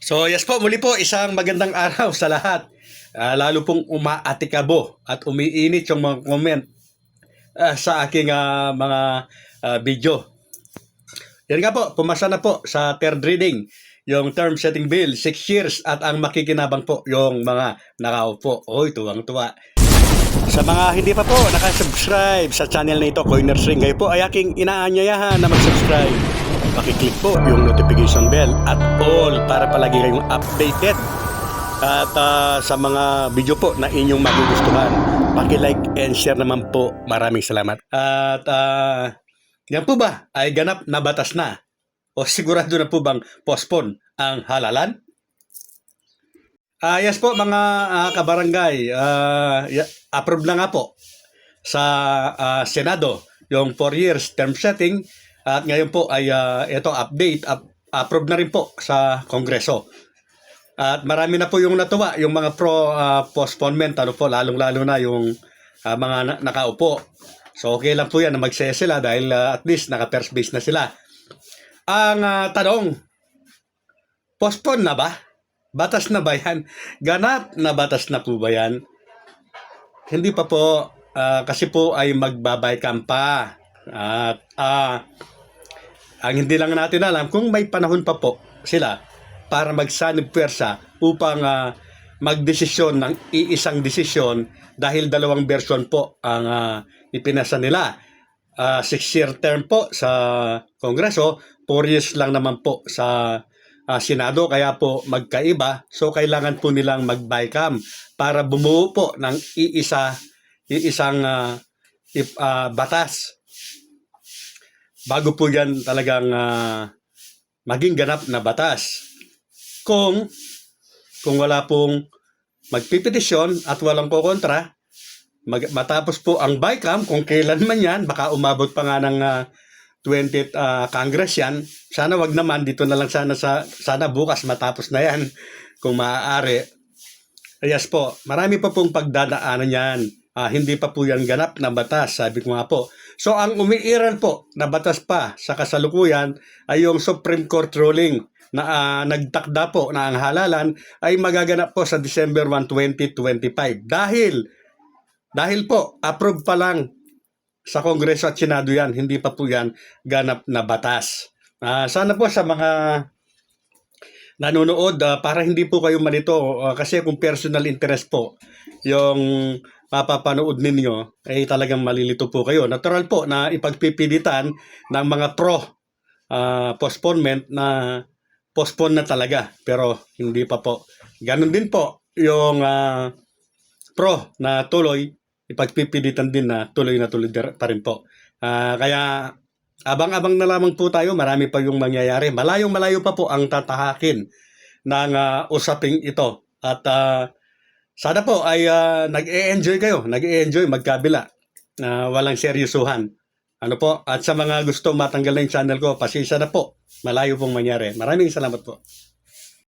So yes po, muli po isang magandang araw sa lahat. Lalo pong umaatikabo at umiinit yung mga comment sa aking mga video. Yan nga po, pumasa na po sa third reading yung term setting bill, 6 years at ang makikinabang po yung mga nakaupo. Oy, tuwang-tuwa. Sa mga hindi pa po nakasubscribe sa channel na ito, Coiners Ring, kayo po ay aking inaanyayahan na mag-subscribe. Pakiclick po yung notification bell at all para palagi kayong updated. At sa mga video po na inyong magugustuhan, paki-like and share naman po. Maraming salamat. At yan po ba ay ganap na batas na? O sigurado na po bang postpone ang halalan? Yes po mga kabarangay, approve na nga po sa Senado yung 4 years term setting at ngayon po ay ito update, approve na rin po sa Kongreso. At marami na po yung natuwa, yung mga pro postponement, ano po, lalong-lalo na yung mga nakaupo. So okay lang po yan na magsaya sila dahil at least naka-first base na sila. Ang tanong, postpone na ba? Batas na ba yan? Ganap na batas na po ba yan? Hindi pa po, kasi po ay magbabaykan pa. At ang hindi lang natin alam kung may panahon pa po sila para magsanib pwersa upang magdesisyon ng iisang desisyon dahil dalawang version po ang ipinasa nila. 6-year term po sa Kongreso, 4 years lang naman po sa Senado, kaya po magkaiba. So kailangan po nilang mag-bycam para bumuo po ng iisang batas. Bago po yan talagang maging ganap na batas. Kung wala pong magpipetisyon at walang kukontra, matapos po ang bycam, kung kailan man yan, baka umabot pa nga ng 20th Congress yan. Sana wag naman, dito na lang sana bukas matapos na yan kung maaari. Yes po, marami pa pong pagdadaanan yan. Hindi pa po yan ganap na batas, sabi ko nga po. So ang umiiral po na batas pa sa kasalukuyan ay yung Supreme Court ruling na nagtakda po na ang halalan ay magaganap po sa December 1, 2025. Dahil po, approve pa lang sa Kongreso at Senado yan, hindi pa po yan ganap na batas. Sana po sa mga nanonood, para hindi po kayo malito, kasi kung personal interest po yung mapapanood ninyo, ay talagang malilito po kayo. Natural po na ipagpipilitan ng mga pro postponement na postpone na talaga, pero hindi pa po. Ganon din po yung pro na tuloy, ipagpipilitan din na tuloy pa rin po. Kaya abang-abang na lamang po tayo, marami pa yung mangyayari. Malayong-malayo pa po ang tatahakin ng usaping ito. At sana po ay nag-e-enjoy kayo, magkabila. Walang seryosuhan. Ano po? At sa mga gusto matanggal na yung channel ko, pasensya na po. Malayo pong mangyari. Maraming salamat po.